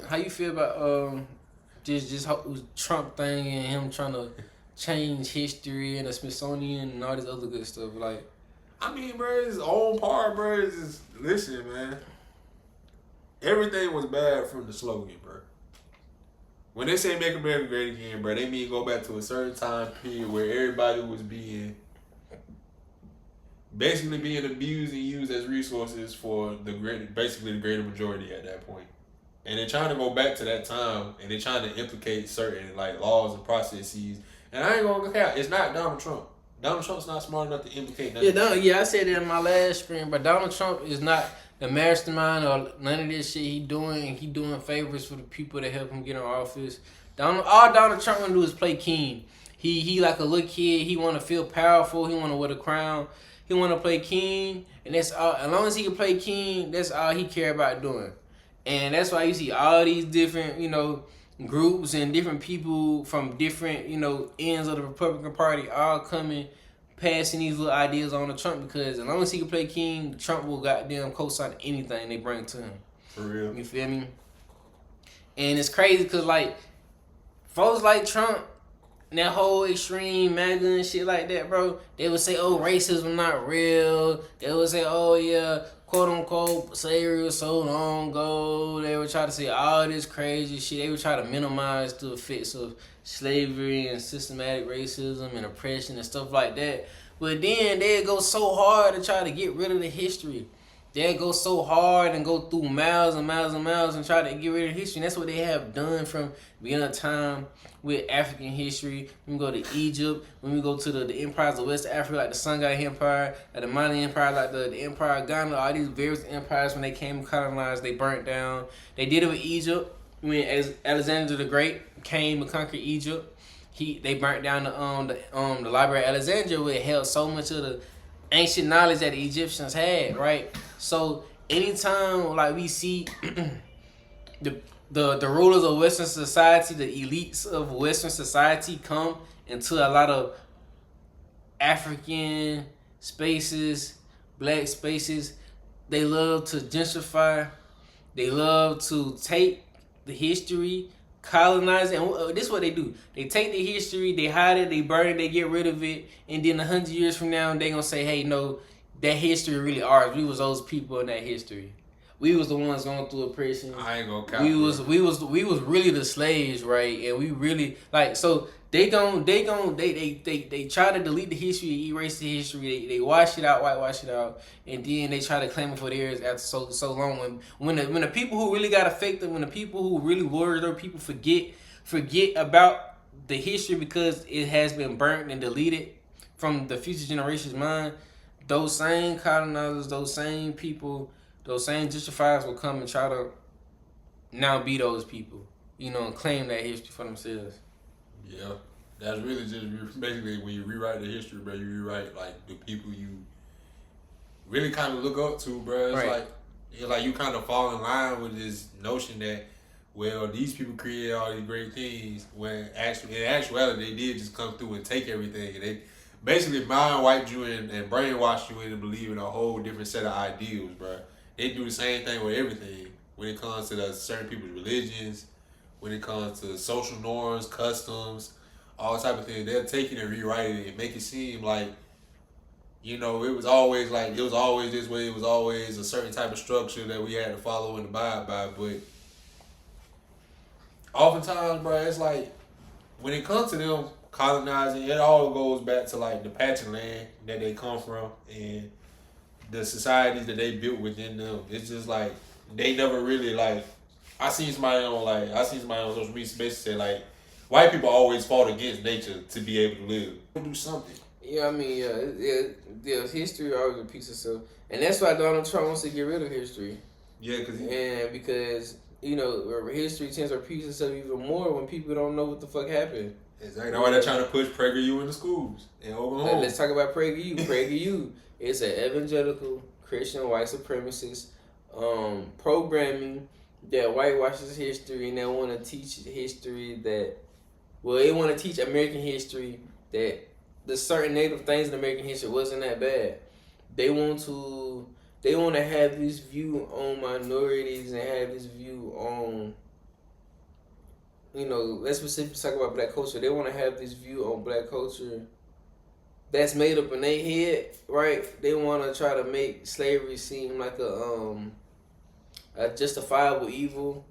How you feel about just how Trump thing and him trying to change history and the Smithsonian and all this other good stuff? Like, I mean, bro, his own part, bro, is just, listen, man. Everything was bad from the slogan, bro. When they say make America great again, bro, they mean go back to a certain time period where everybody was basically being abused and used as resources for basically the greater majority at that point. And they're trying to go back to that time, and they're trying to implicate certain like laws and processes. And I ain't gonna look out. It's not Donald Trump. Donald Trump's not smart enough to implicate nothing. I said it in my last screen, but Donald Trump is not the mastermind or none of this shit he doing. He doing favors for the people that help him get in office. All Donald Trump wanna do is play king. He like a little kid. He wanna feel powerful. He wanna wear the crown. He wanna play king, and that's all. As long as he can play king, that's all he care about doing. And that's why you see all these different, groups and different people from different, ends of the Republican Party all coming, passing these little ideas on to Trump, because as long as he can play king, Trump will goddamn co-sign anything they bring to him. For real. You feel me? And it's crazy because, like, folks like Trump and that whole extreme MAGA and shit like that, bro, they would say, oh, racism not real. They would say, oh, yeah, quote unquote, slavery was so long ago. They would try to say all this crazy shit. They would try to minimize the effects of slavery and systematic racism and oppression and stuff like that. But then they'd go so hard to try to get rid of the history. They'd go so hard and go through miles and miles and miles and try to get rid of history. And that's what they have done from beginning of time with African history. When we go to Egypt, when we go to the empires of West Africa, like the Songhai Empire, like the Mali Empire, like the Empire of Ghana, all these various empires, when they came and colonized, they burnt down. They did it with Egypt. When Alexander the Great came and conquered Egypt, they burnt down the Library of Alexandria, where it held so much of the ancient knowledge that the Egyptians had, right? So anytime like we see the rulers of Western society, the elites of Western society come into a lot of African spaces, black spaces, they love to gentrify. They love to take the history, colonize it, and this is what they do. They take the history, they hide it, they burn it, they get rid of it, and then 100 years from now, they gonna say, hey, no, that history really ours. We was those people in that history. We was the ones going through oppression. I ain't gonna count. We was really the slaves, right? And we really so they try to delete the history, erase the history. They wash it out, whitewash it out, and then they try to claim it for theirs after so long. When the people who really got affected, when the people who really were their people forget about the history because it has been burnt and deleted from the future generation's mind, those same colonizers, those same people, those same gentrifiers will come and try to now be those people, and claim that history for themselves. Yeah, that's really just basically when you rewrite the history, bro. You rewrite like the people you really kind of look up to, bro. It's Right. like you kind of fall in line with this notion that, well, these people created all these great things when actually in actuality they did just come through and take everything, and they basically mind wiped you and brainwashed you into believing a whole different set of ideals, bro. They do the same thing with everything when it comes to certain people's religions, when it comes to social norms, customs, all type of things. They'll take it and rewrite it and make it seem like, it was always this way. It was always a certain type of structure that we had to follow and abide by. But oftentimes, bro, it's like when it comes to them colonizing, it all goes back to like the patch of land that they come from and the societies that they built within them. It's just like they never really like. I seen somebody on social media basically say like white people always fought against nature to be able to live. Do something. Yeah, I mean, yeah, history always repeats itself, and that's why Donald Trump wants to get rid of history. Yeah, because history tends to repeat itself even more when people don't know what the fuck happened. Exactly. That's why they're trying to push PragerU into schools and Oklahoma. Let's talk about PragerU. PragerU is an evangelical Christian white supremacist programming that whitewashes history, and they want to teach history they want to teach American history that the certain negative things in American history wasn't that bad. They want to they want to have this view on minorities and have this view on, let's specifically talk about black culture. They want to have this view on black culture that's made up in their head, right? They want to try to make slavery seem like a justifiable evil,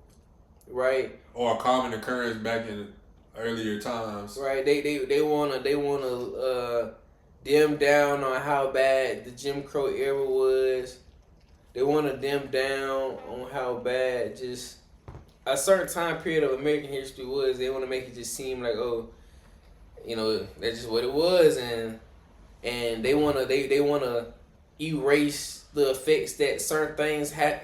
right? Or a common occurrence back in earlier times, right? They wanna dim down on how bad the Jim Crow era was. They wanna dim down on how bad just a certain time period of American history was. They wanna make it just seem like, oh, that's just what it was, and they wanna erase the effects that certain things have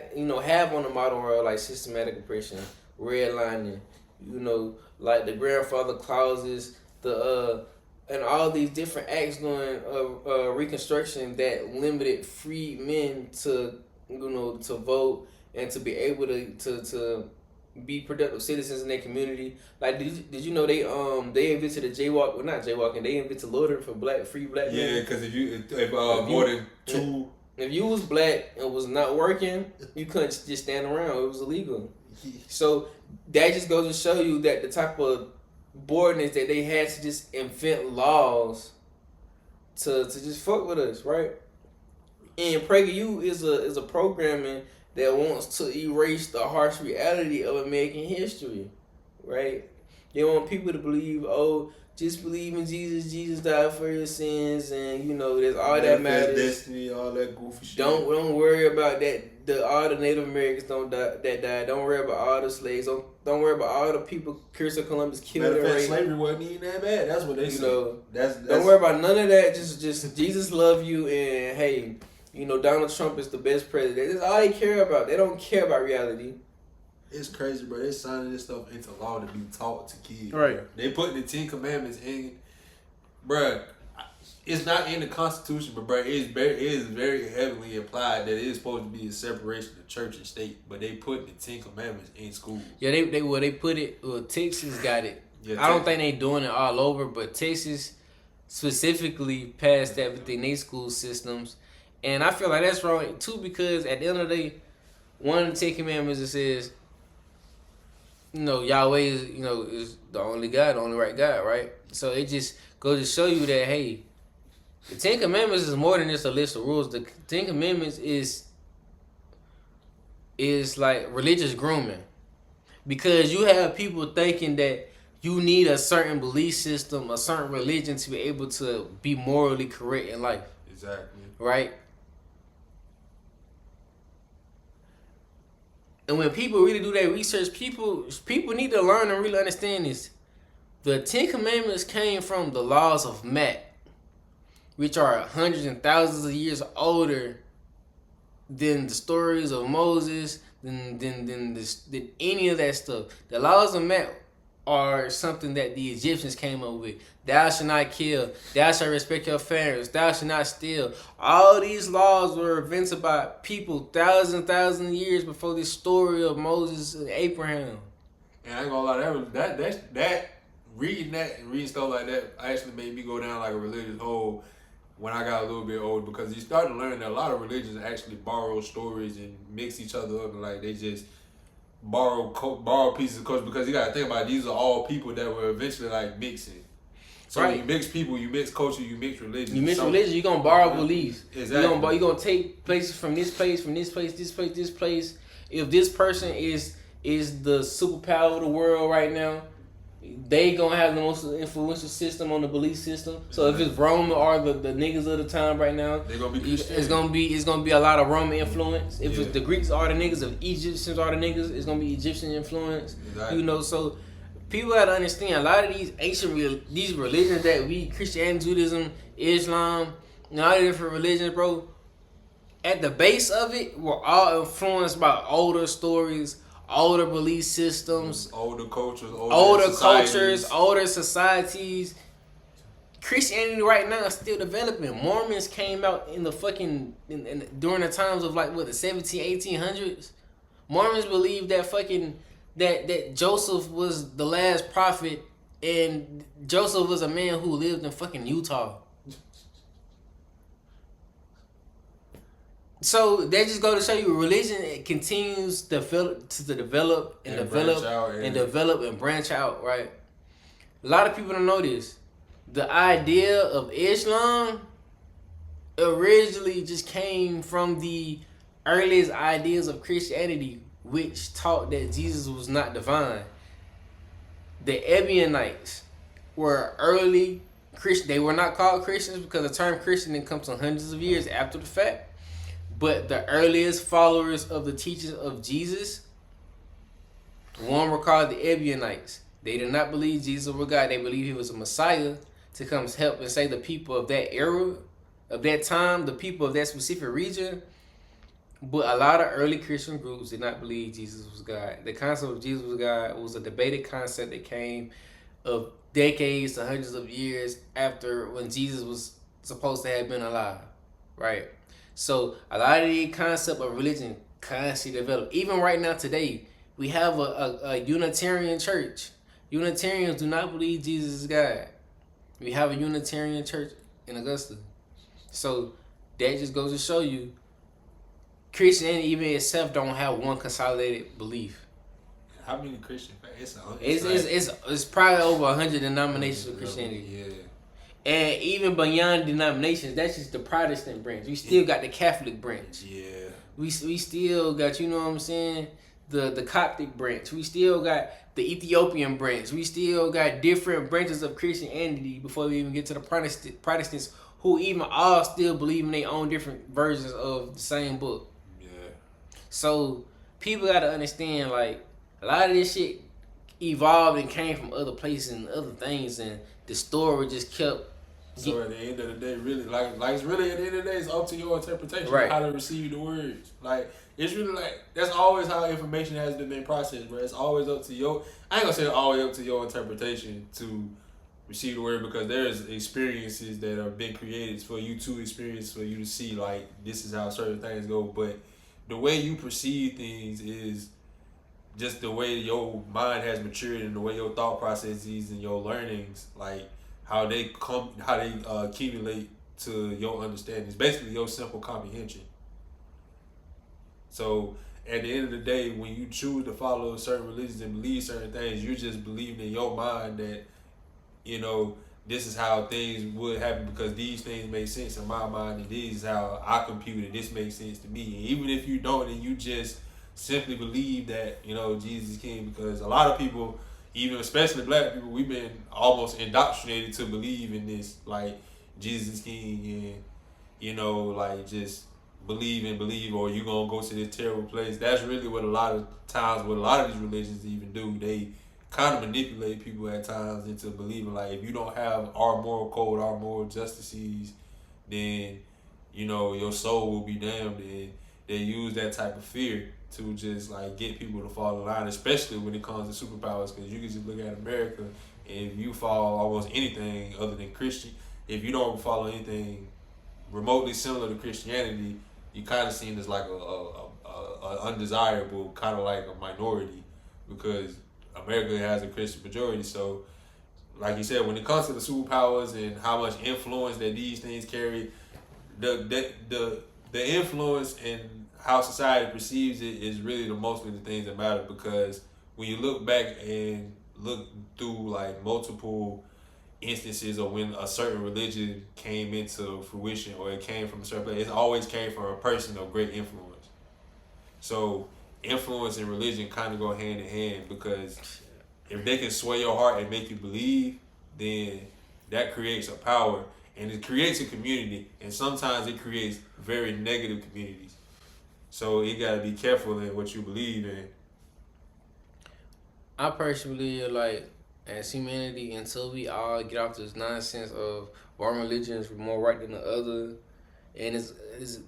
on the modern world, like systematic oppression, redlining, like the grandfather clauses, and all these different acts during Reconstruction that limited free men to to vote and to be able to be productive citizens in their community. Like, did you know they invented a jaywalk? Well, not jaywalking. They invented loitering for free black men. Yeah, because if more than two. If you was black and was not working, you couldn't just stand around. It was illegal. So that just goes to show you that the type of boredness that they had to just invent laws to just fuck with us, right? And PragerU is a programming that wants to erase the harsh reality of American history, right? They want people to believe, oh, just believe in Jesus. Jesus died for your sins, and there's all that matters. Destiny, all that goofy shit. Don't worry about that. All the Native Americans that died. Don't worry about all the slaves. Don't worry about all the people Christopher Columbus killed. Matter of fact, slavery wasn't even that bad. That's what they say. That's don't worry about none of that. Just Jesus love you, and hey, Donald Trump is the best president. That's all they care about. They don't care about reality. It's crazy, bro. They're signing this stuff into law to be taught to kids. Right. Bro. They putting the 10 Commandments in, bro. It's not in the Constitution, but bro, it is very heavily implied that it is supposed to be a separation of church and state. But they put the 10 Commandments in school. Yeah, they put it. Well, Texas got it. Yeah, I don't think they doing it all over, but Texas specifically passed that within their school systems, and I feel like that's wrong too, because at the end of the day, one of the 10 Commandments it says, Yahweh is, is the only God, the only right God, right? So it just goes to show you that, hey, the 10 Commandments is more than just a list of rules. The 10 Commandments is like religious grooming. Because you have people thinking that you need a certain belief system, a certain religion to be able to be morally correct in life. Exactly. Right? And when people really do their research, people need to learn and really understand this. The 10 Commandments came from the laws of Matt, which are hundreds and thousands of years older than the stories of Moses, than any of that stuff. The laws of Matt are something that the Egyptians came up with. Thou shalt not kill. Thou shalt respect your parents. Thou shalt not steal. All these laws were invented by people thousands of years before this story of Moses and Abraham. And I ain't gonna lie, that reading that and reading stuff like that actually made me go down like a religious hole when I got a little bit older, because you start to learn that a lot of religions actually borrow stories and mix each other up, and like they just borrow pieces of culture, because you gotta think about it, these are all people that were eventually like mixing. So right. You mix people, you mix culture, you mix religion. You mix religion, you're gonna borrow beliefs. Exactly. You're gonna take places from this place, this place. If this person is the superpower of the world right now, they gonna have the most influential system on the belief system. So if it's Roman or the niggas of the time right now, they're gonna be Christian. It's gonna be a lot of Roman influence. If it's the Greeks are the niggas, if Egyptians are the niggas, it's gonna be Egyptian influence. Exactly. So people gotta understand a lot of these ancient these religions that we Christianity, Judaism, Islam, all the different religions, bro. At the base of it, we're all influenced by older stories, older belief systems, older cultures, older societies. Christianity right now is still developing. Mormons came out in the during the times of like what, the 1800s. Mormons believe that that Joseph was the last prophet, and Joseph was a man who lived in fucking Utah. So they just go to show you religion it continues to develop and branch develop out and develop and branch out, right? A lot of people don't know this. The idea of Islam originally just came from the earliest ideas of Christianity, which taught that Jesus was not divine. The Ebionites were early Christian. They were not called Christians because the term Christian didn't come until hundreds of years after the fact. But the earliest followers of the teachings of Jesus, one were called the Ebionites. They did not believe Jesus was God. They believed he was a Messiah to come help and save the people of that era, of that time, the people of that specific region. But a lot of early Christian groups did not believe Jesus was God. The concept of Jesus was God was a debated concept that came of decades to hundreds of years after when Jesus was supposed to have been alive, right? So a lot of the concept of religion constantly developed. Even right now today, we have a Unitarian church. Unitarians do not believe Jesus is God. We have a Unitarian church in Augusta. So that just goes to show you Christianity even itself don't have one consolidated belief. How many Christian? It's probably over 100 denominations of Christianity. Yeah. And even beyond denominations, that's just the Protestant branch. We still got the Catholic branch. Yeah. We still got, you know what I'm saying, the Coptic branch. We still got the Ethiopian branch. We still got different branches of Christianity before we even get to the Protestants who even all still believe in their own different versions of the same book. Yeah. So people got to understand, like, a lot of this shit evolved and came from other places and other things, and the story just kept. So at the end of the day, really, like it's really at the end of the day, it's up to your interpretation Right. of how to receive the words. Like it's really like that's always how information has been processed, bro. It's always up to your. I ain't gonna say it's always up to your interpretation to receive the word because there's experiences that have been created for you to experience, for you to see like this is how certain things go. But the way you perceive things is just the way your mind has matured and the way your thought processes and your learnings, like how they accumulate to your understanding. It's basically your simple comprehension. So at the end of the day, when you choose to follow certain religions and believe certain things, you're just believing in your mind that, you know, this is how things would happen because these things make sense in my mind and this is how I compute it. This makes sense to me. And even if you don't and you just simply believe that, you know, Jesus is king, because a lot of people, even especially black people, we've been almost indoctrinated to believe in this, like Jesus is king and, you know, like just believe or you're gonna go to this terrible place. That's really what a lot of times what a lot of these religions even do. They kind of manipulate people at times into believing like if you don't have our moral code, our moral justices, then, you know, your soul will be damned. And they use that type of fear to just like get people to fall in line, especially when it comes to superpowers. Because you can just look at America, and if you follow almost anything other than Christian, if you don't follow anything remotely similar to Christianity, you kind of seen as like a undesirable, kind of like a minority, because America has a Christian majority. So, like you said, when it comes to the superpowers and how much influence that these things carry, the influence and how society perceives it is really mostly the things that matter. Because when you look back and look through like multiple instances of when a certain religion came into fruition or it came from a certain place, it always came from a person of great influence. So influence and religion kind of go hand in hand, because if they can sway your heart and make you believe, then that creates a power and it creates a community, and sometimes it creates very negative communities. So you gotta be careful in what you believe in. I personally like, as humanity, until we all get off this nonsense of one religion is more right than the other, and it's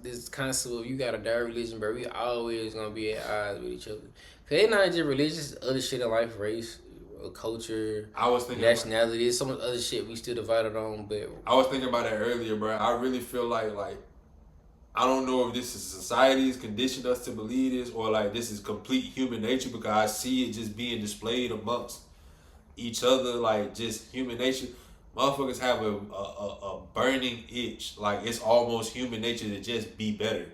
this concept of you got a dire religion, bro. We always gonna be at odds with each other. Cause it's not just religious, other shit in life, race, culture, I was thinking nationality. There's so much other shit we still divided on. But I was thinking about that earlier, bro. I really feel like I don't know if this is society's conditioned us to believe this or like this is complete human nature, because I see it just being displayed amongst each other, like just human nature. Motherfuckers have a burning itch. Like it's almost human nature to just be better.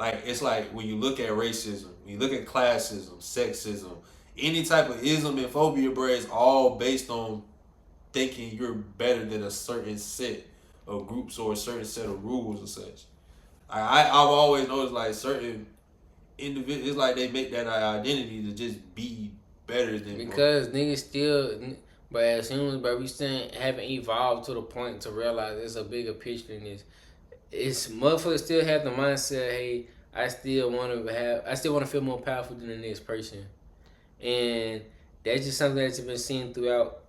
Like, it's like when you look at racism, when you look at classism, sexism, any type of ism and phobia, bro, it's all based on thinking you're better than a certain set of groups or a certain set of rules and such. I've always noticed like certain individuals, it's like they make that identity to just be better than. Because niggas still, but as humans, but we still haven't evolved to the point to realize there's a bigger picture than this. It's motherfuckers still have the mindset, hey, I still want to feel more powerful than the next person, and that's just something that's been seen throughout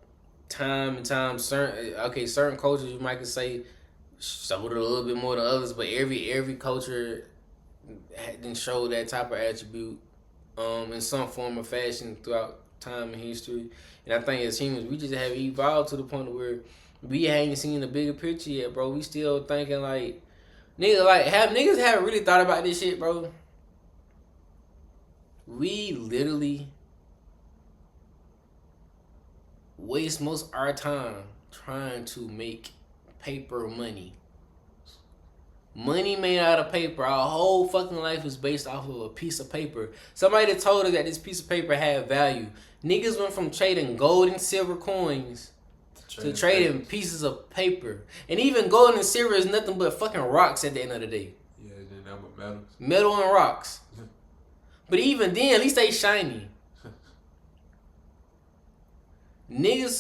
time and time. Certain cultures you might could say showed it a little bit more than others, but every culture didn't show that type of attribute in some form or fashion throughout time and history. And I think as humans, we just have evolved to the point where we ain't seen the bigger picture yet, bro. We still thinking like niggas haven't really thought about this shit, bro. We literally waste most of our time trying to make paper money. Money made out of paper. Our whole fucking life is based off of a piece of paper. Somebody told us that this piece of paper had value. Niggas went from trading gold and silver coins to trading pieces of paper. And even gold and silver is nothing but fucking rocks at the end of the day. Yeah, then that with metals. Metal and rocks. But even then, at least they shiny. Niggas,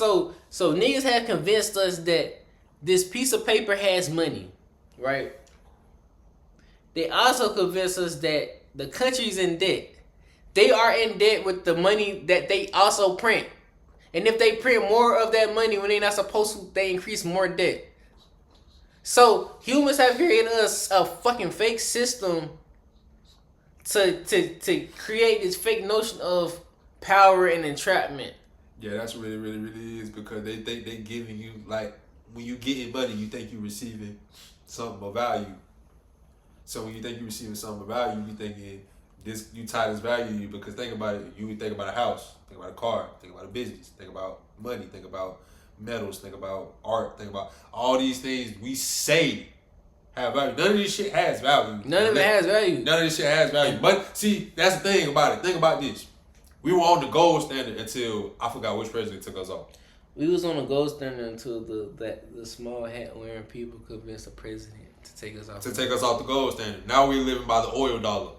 so niggas have convinced us that this piece of paper has money, right? They also convinced us that the country's in debt. They are in debt with the money that they also print. And if they print more of that money when they're not supposed to, they increase more debt. So humans have created us a fucking fake system to create this fake notion of power and entrapment. Yeah, that's really, really, really is because they think they giving you, like, when you getting money, you think you receiving something of value. So when you think you're receiving something of value, you thinking you tie this value to you because think about it. You think about a house, think about a car, think about a business, think about money, think about metals, think about art, think about all these things we say have value. None of this shit has value. None of it has value. None of this shit has value. But see, that's the thing about it. Think about this. We were on the gold standard until I forgot which president took us off. We was on the gold standard until the small hat wearing people convinced the president to take us off. To take us off the gold standard. Now we living by the oil dollar,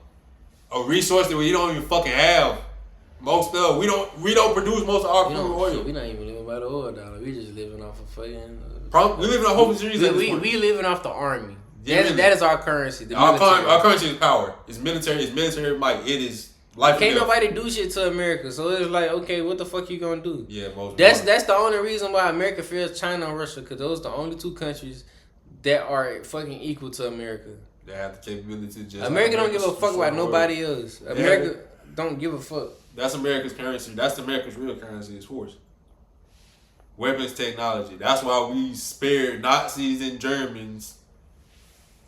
a resource that we don't even fucking have. Most of we don't produce most of our crude oil. We not even living by the oil dollar. We just living off of fucking. We living off hope and we living off the army. Yeah, that is our currency. Our currency is power. It's military. It's military might. It is. Life Can't nobody do shit to America, so it's like, okay, what the fuck you gonna do? Yeah, that's the only reason why America fears China and Russia, because those are the only two countries that are fucking equal to America. They have the capability to just. America don't give a fuck about nobody else. America don't give a fuck. That's America's currency. That's America's real currency is force. Weapons technology. That's why we spared Nazis and Germans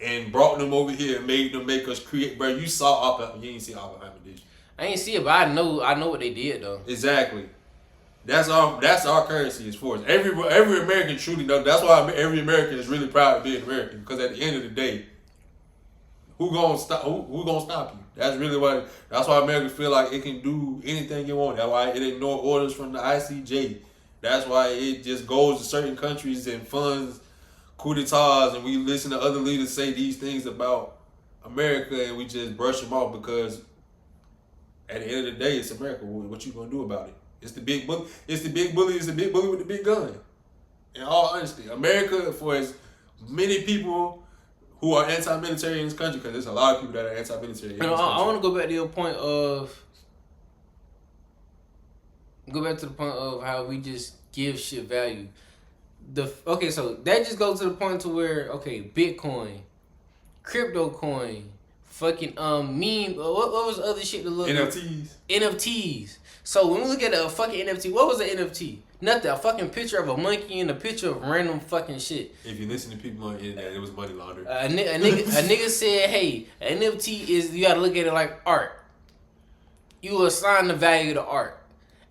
and brought them over here and made them make us create. Bro, you saw Oppenheimer. You ain't see Oppenheimer, did you? I ain't see it, but I know what they did though. Exactly. That's our currency is force. Every American truly knows. That's why every American is really proud to be an American. Because at the end of the day, who gonna stop you? That's really what. That's why Americans feel like it can do anything it wants. That's why it ignores orders from the ICJ. That's why it just goes to certain countries and funds coup d'etats, and we listen to other leaders say these things about America, and we just brush them off because. At the end of the day, it's America. What you gonna do about it? It's the big bully. It's the big bully. It's the big bully with the big gun. In all honesty, America, for as many people who are anti-military in this country, because there's a lot of people that are anti-military. In this country. I want to go back to your point of. Go back to the point of how we just give shit value. So that just goes to the point to where Bitcoin, crypto coin. Fucking meme. What was the other shit to look? NFTs. So when we look at a fucking NFT, what was an NFT? Nothing. A fucking picture of a monkey and a picture of random fucking shit. If you listen to people on the internet, it was money laundering. A nigga said, "Hey, an NFT is you gotta look at it like art. You assign the value to art."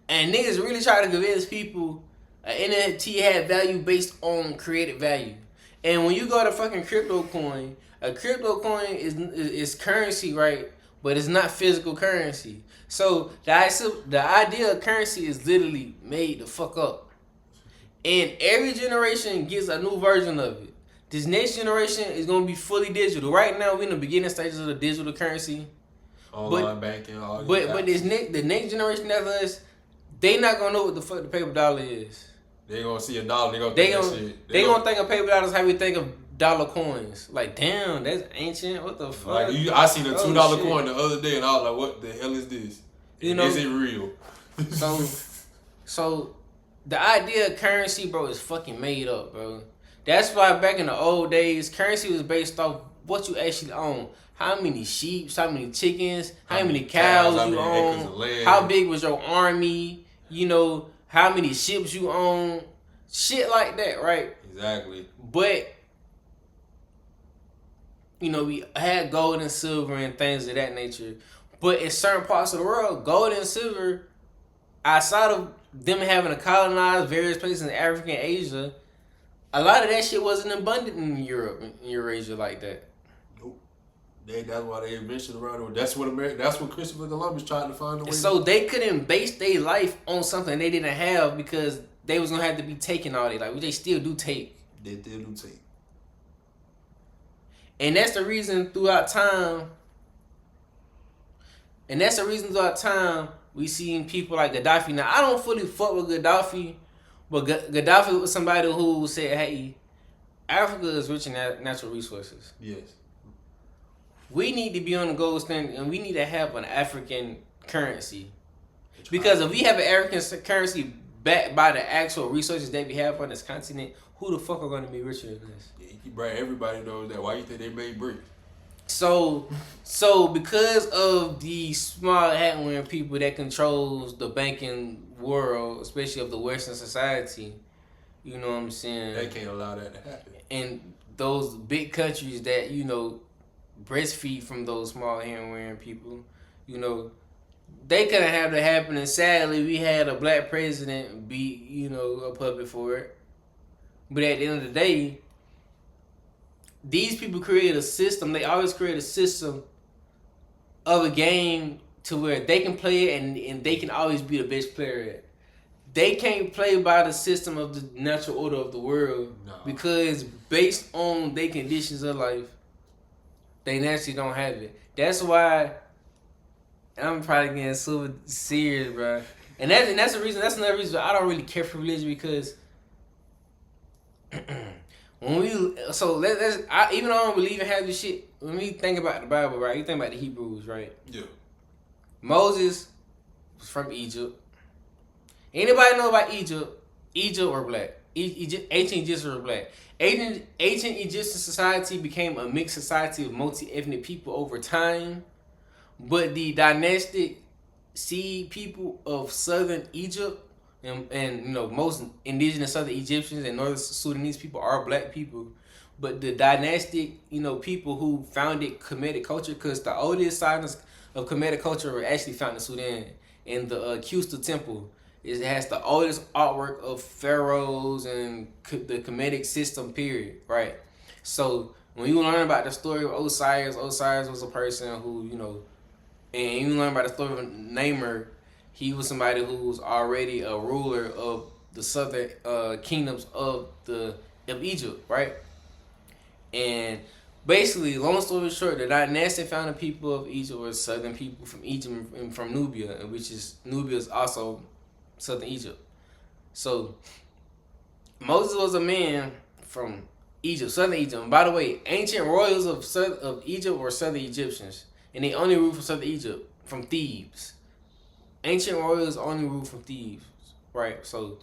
And niggas really try to convince people an NFT had value based on created value. And when you go to fucking crypto coin. A crypto coin is currency, right? But it's not physical currency. So the idea of currency is literally made the fuck up. And every generation gets a new version of it. This next generation is gonna be fully digital. Right now, we're in the beginning stages of the digital currency. Online banking, all but the next generation after us, they not gonna know what the fuck the paper dollar is. They gonna see a dollar. They gonna think of paper dollars how we think of dollar coins. Like, damn, that's ancient. What the fuck? Like I seen a $2 coin the other day, and I was like, "What the hell is this? Is it real?" So the idea of currency, bro, is fucking made up, bro. That's why back in the old days, currency was based off what you actually own. How many sheep, how many chickens, how many cows you own, how big was your army, you know, how many ships you own, shit like that, right? Exactly. But, you know, we had gold and silver and things of that nature. But in certain parts of the world, gold and silver, outside of them having to colonize various places in Africa and Asia, a lot of that shit wasn't abundant in Europe and Eurasia like that. Nope. That's why they invented around. That's what Christopher Columbus tried to find a way. So they couldn't base their life on something they didn't have because they was gonna have to be taking all day. Like, they still do take. They still do take. And that's the reason throughout time. We seen people like Gaddafi. Now, I don't fully fuck with Gaddafi, but Gaddafi was somebody who said, "Hey, Africa is rich in natural resources. Yes. We need to be on the gold standard, and we need to have an African currency. Because if we have an African currency backed by the actual resources that we have on this continent, who the fuck are going to be richer than us?" Yeah, everybody knows that. Why you think they made bricks? So because of the small hat wearing people that controls the banking world, especially of the Western society, you know what I'm saying? They can't allow that to happen. And those big countries that, you know, breastfeed from those small hat wearing people, you know, they couldn't have that happen. And sadly, we had a black president be, you know, a puppet for it. But at the end of the day, these people create a system. They always create a system of a game to where they can play it and they can always be the best player at it. They can't play by the system of the natural order of the world because based on their conditions of life, they naturally don't have it. That's why I'm probably getting super serious, bro. And that's the reason. That's another reason I don't really care for religion because even though I don't believe in half this shit, when we think about the Bible, right? You think about the Hebrews, right? Yeah. Moses was from Egypt. Anybody know about Egypt? Egypt or black? Ancient Egyptians were black. Ancient Egyptian society became a mixed society of multi-ethnic people over time, but the dynastic seed people of southern Egypt and you know, most indigenous southern Egyptians and northern Sudanese people are black people, but the dynastic, you know, people who founded Kemetic culture, because the oldest signs of Kemetic culture were actually found in Sudan in the Qusta temple. It has the oldest artwork of pharaohs and the Kemetic system, period, right? So when you learn about the story of Osiris was a person who, you know, and you learn about the story of Namur, he was somebody who was already a ruler of the southern kingdoms of Egypt, right? And basically, long story short, the dynastic founding people of Egypt were southern people from Egypt and from Nubia, which is also southern Egypt. So Moses was a man from Egypt, southern Egypt. And by the way, ancient royals of Egypt were southern Egyptians, and they only ruled from southern Egypt, from Thebes. Ancient royals only ruled from Thebes, right? So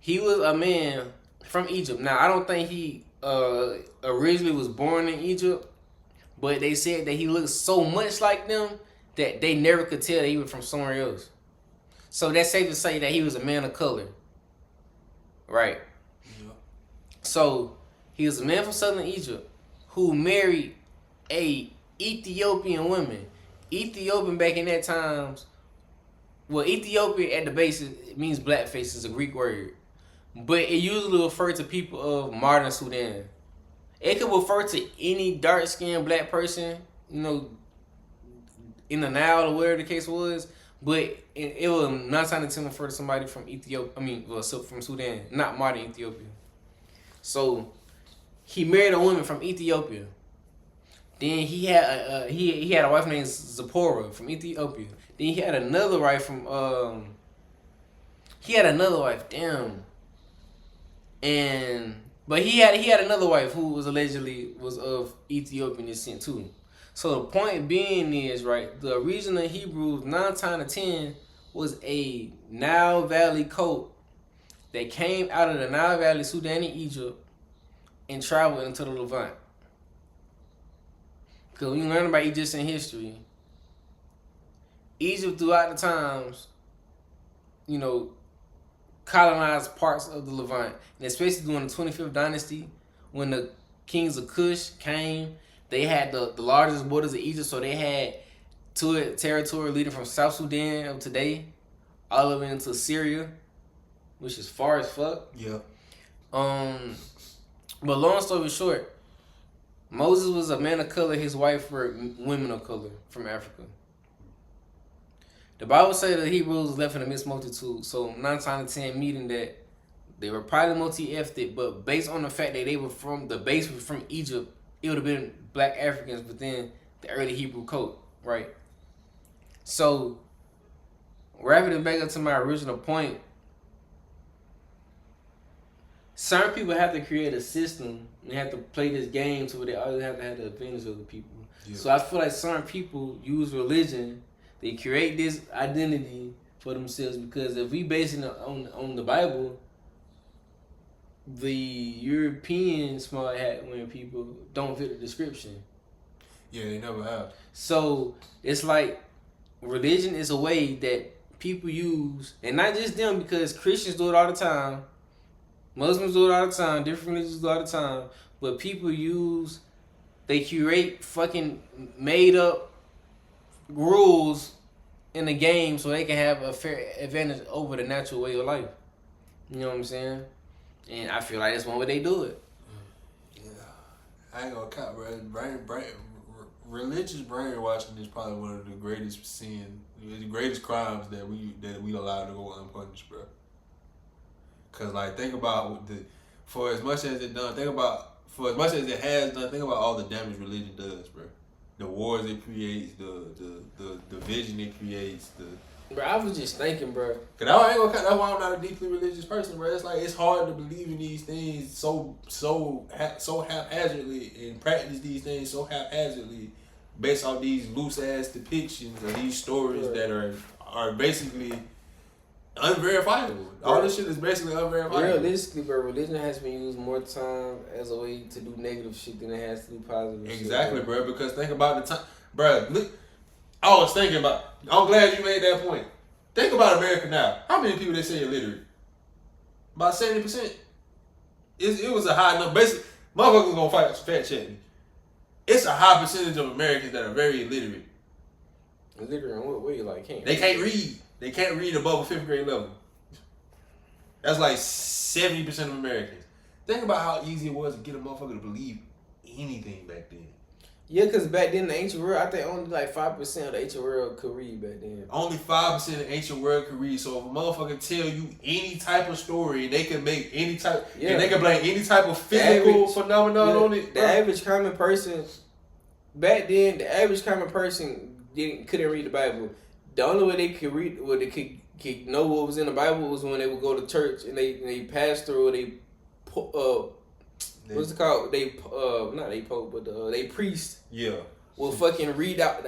he was a man from Egypt. Now, I don't think he originally was born in Egypt, but they said that he looked so much like them that they never could tell that he was from somewhere else. So that's safe to say that he was a man of color, right? Yeah. So he was a man from southern Egypt who married a Ethiopian woman. Ethiopian back in that times, well, Ethiopia at the base it means blackface. It's a Greek word, but it usually referred to people of modern Sudan. It could refer to any dark skinned black person, you know, in the Nile or whatever the case was. But it was 9 times out of 10 refer to somebody from Ethiopia. I mean, well, so from Sudan, not modern Ethiopia. So he married a woman from Ethiopia. Then he had he had a wife named Zipporah from Ethiopia. Then he had another wife from damn. But he had another wife who was allegedly was of Ethiopian descent too. So the point being is, right, the original Hebrews 9 times out of 10 was a Nile Valley cult that came out of the Nile Valley, Sudan and Egypt, and traveled into the Levant. Because when you learn about Egyptian history, Egypt throughout the times, you know, colonized parts of the Levant, and especially during the 25th dynasty, when the kings of Kush came, they had the largest borders of Egypt, so they had territory leading from South Sudan of today all the way into Syria, which is far as fuck. Yeah. But long story short, Moses was a man of color. His wife were women of color from Africa. The Bible says that Hebrews was left in a mixed multitude. So 9 times out of 10, meaning that they were probably multi-ethnic, but based on the fact that they were from the base was from Egypt, it would have been black Africans within the early Hebrew code, right? So, wrapping it back up to my original point, certain people have to create a system and have to play this game to where they always have to have the advantage of the people. Yeah. So I feel like certain people use religion, they create this identity for themselves, because if we base it on the Bible, the European smart hat wearing people don't fit the description. Yeah, they never have. So it's like religion is a way that people use, and not just them, because Christians do it all the time, Muslims do it all the time, different religions do it all the time, but people they curate fucking made up rules in the game so they can have a fair advantage over the natural way of life. You know what I'm saying? And I feel like that's one way they do it. Yeah, I ain't gonna count, bro. Religious brainwashing is probably one of the greatest the greatest crimes that we allow to go unpunished, bro. Cause like think about for as much as it has done, think about all the damage religion does, bro. The wars it creates, the division it creates, Bro, I was just thinking, bro. Cause that's why I'm not a deeply religious person, bro. It's like it's hard to believe in these things so haphazardly and practice these things so haphazardly based off these loose ass depictions of these stories that are basically unverifiable. All this shit is basically unverifiable. Realistically, bro, religion has been used more time as a way to do negative shit than it has to do positive shit. Exactly, bro. Because think about the time, bro. Look, I was thinking about. I'm glad you made that point. Think about America now. How many people they say illiterate? About 70%. It was a high number. Basically, motherfuckers gonna fact check me. It's a high percentage of Americans that are very illiterate. Illiterate in what way? Like they can't read. They can't read above a 5th grade level. That's like 70% of Americans. Think about how easy it was to get a motherfucker to believe anything back then. Yeah, because back then, the ancient world, I think only like 5% of the ancient world could read back then. Only 5% of the ancient world could read. So if a motherfucker tell you any type of story, they can make any type, and they can blame any type of physical phenomenon on it. The average common person, back then, couldn't read the Bible. The only way they could read, or they could know what was in the Bible was when they would go to church and they pass through, what's it called? They priest. Yeah. Will fucking read out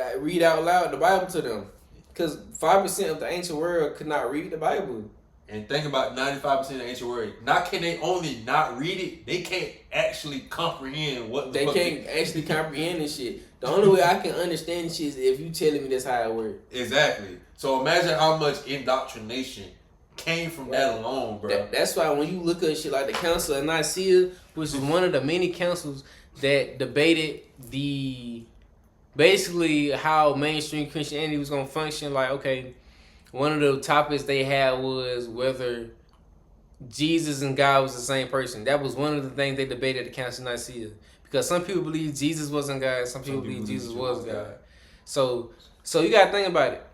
loud the Bible to them, because 5% of the ancient world could not read the Bible. And think about 95% of the ancient world. Not can they only not read it, they can't actually comprehend what they can't actually comprehend this shit. The only way I can understand shit is if you telling me that's how it works. Exactly. So imagine how much indoctrination came from that alone, bro. That's why when you look at shit like the Council of Nicaea, which is one of the many councils that debated basically how mainstream Christianity was gonna function. Like, okay, one of the topics they had was whether Jesus and God was the same person. That was one of the things they debated at the Council of Nicaea. Because some people believe Jesus wasn't God. Some people believe Jesus was God. So you gotta think about it.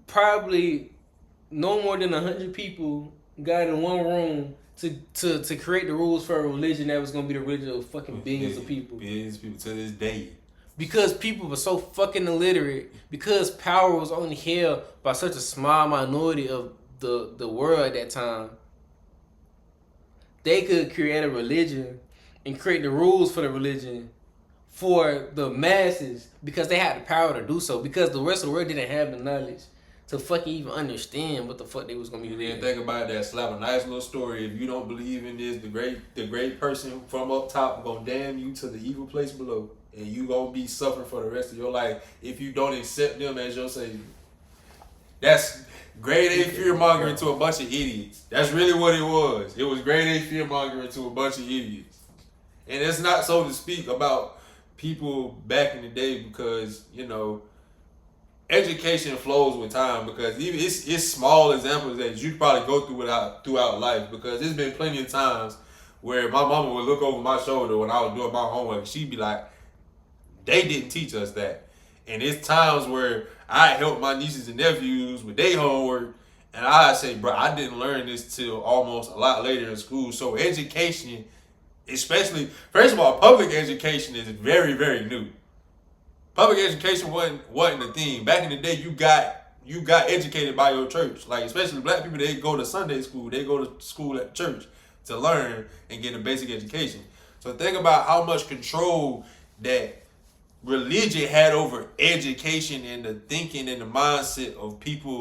Probably no more than 100 people got in one room to create the rules for a religion that was gonna be the religion of fucking billions of people. Billions of people to this day. Because people were so fucking illiterate. Because power was only held by such a small minority of the world at that time. They could create a religion and create the rules for the religion for the masses because they had the power to do so. Because the rest of the world didn't have the knowledge to fucking even understand what the fuck they was gonna be doing. You think about that, slap a nice little story. If you don't believe in this, the great person from up top gonna damn you to the evil place below. And you gonna be suffering for the rest of your life if you don't accept them as your savior. That's grade A fear mongering to a bunch of idiots. That's really what it was. It was grade A fear mongering to a bunch of idiots. And it's not so to speak about people back in the day because, you know, education flows with time because even it's small examples that you probably go through throughout life because there's been plenty of times where my mama would look over my shoulder when I was doing my homework and she'd be like, they didn't teach us that. And it's times where I help my nieces and nephews with their homework and I say, bro, I didn't learn this till almost a lot later in school. So education, especially, first of all, public education is very, very new. Public education wasn't a thing. Back in the day, you got educated by your church. Like, especially black people, they go to Sunday school. They go to school at church to learn and get a basic education. So think about how much control that religion had over education and the thinking and the mindset of people